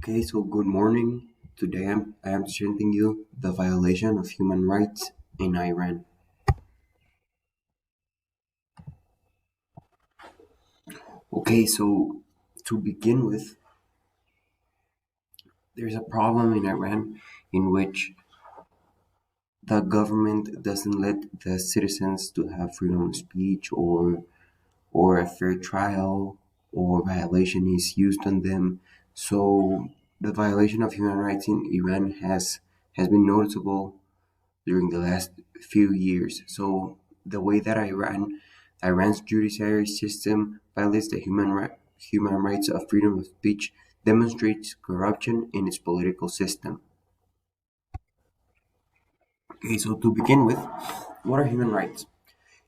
Okay, so good morning. Today I am presenting you the violation of human rights in Iran. Okay, so to begin with, there's a problem in Iran in which the government doesn't let the citizens to have freedom of speech or a fair trial or violation is used on them. So the violation of human rights in Iran has been noticeable during the last few years. So the way that Iran's judiciary system violates the human rights of freedom of speech demonstrates corruption in its political system. Okay, so to begin with, what are human rights?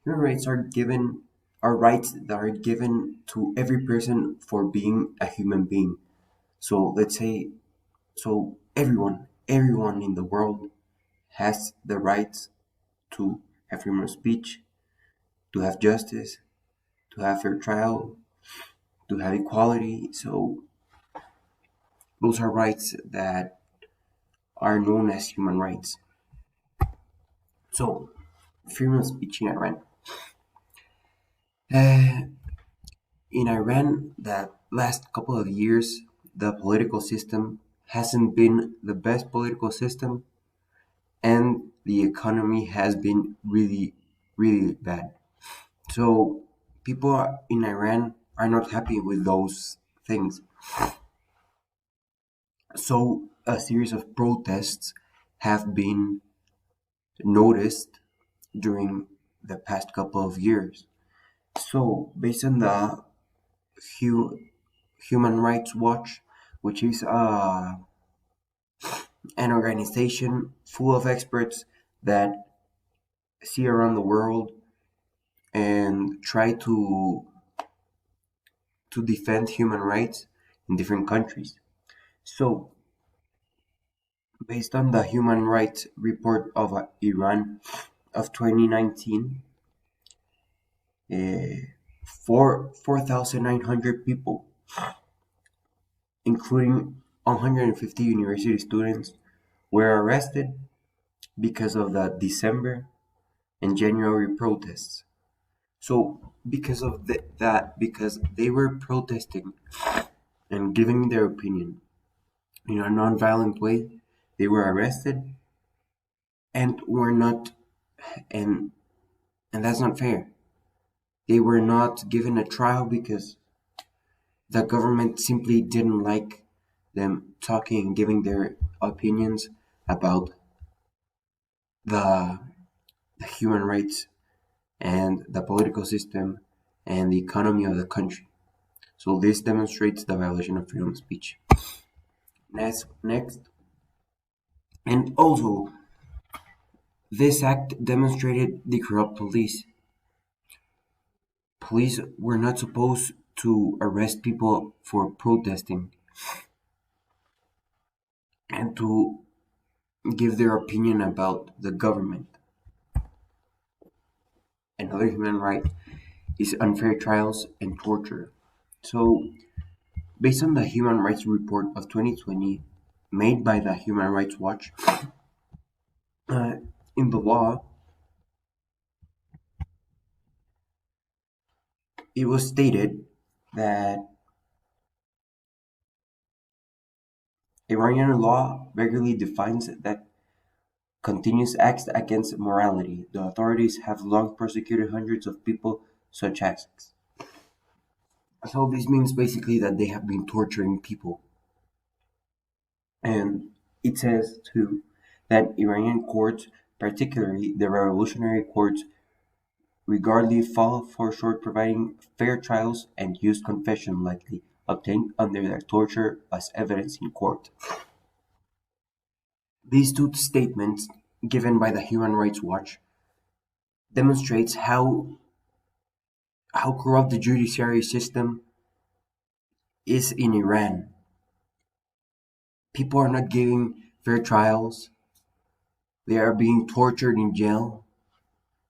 Human rights are rights that are given to every person for being a human being. So let's say everyone in the world has the right to have freedom of speech, to have justice, to have fair trial, to have equality. So those are rights that are known as human rights. So freedom of speech in Iran. Uh, in Iran, the last couple of years, the political system hasn't been the best political system, and the economy has been really bad. So people in Iran are not happy with those things. So a series of protests have been noticed during the past couple of years. So based on the Hu- Human Rights Watch, which is an organization full of experts that see around the world and try to defend human rights in different countries. So based on the Human Rights Report of Iran of 2019, uh, 4,900 people, including 150 university students, were arrested because of the December and January protests. So, because of because they were protesting and giving their opinion in a non-violent way, they were arrested and were not, and and that's not fair. They were not given a trial because the government simply didn't like them talking and giving their opinions about the, the human rights and the political system and the economy of the country. So this demonstrates the violation of freedom of speech. Next, and also this act demonstrated the corrupt police. Police were not supposed to arrest people for protesting and to give their opinion about the government. Another human right is unfair trials and torture. So, based on the Human Rights Report of 2020 made by the Human Rights Watch, uh, in the law, it was stated that Iranian law regularly defines that continuous acts against morality. The authorities have long persecuted hundreds of people such acts. So this means basically that they have been torturing people. And it says too that Iranian courts, particularly the revolutionary courts, regardlessly fall for short providing fair trials and use confession likely obtained under their torture as evidence in court. These two statements given by the Human Rights Watch demonstrates how corrupt the judiciary system is in Iran. People are not getting fair trials. They are being tortured in jail,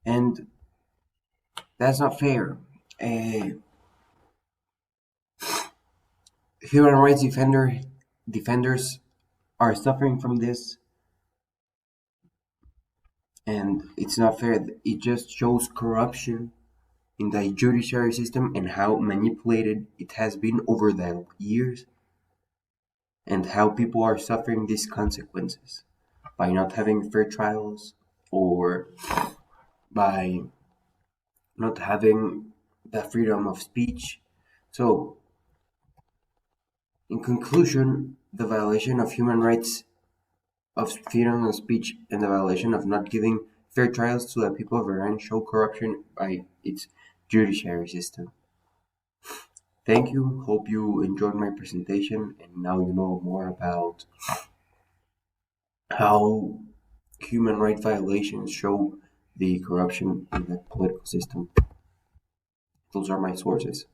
and that's not fair. A human rights defender defenders are suffering from this, and it's not fair. It just shows corruption in the judiciary system and how manipulated it has been over the years, and how people are suffering these consequences by not having fair trials, or by not having the freedom of speech. So, in conclusion, the violation of human rights, of freedom of speech, and the violation of not giving fair trials to the people of Iran show corruption by its judiciary system. Thank you. Hope you enjoyed my presentation, and now you know more about how human rights violations show the corruption in the political system. Those are my sources.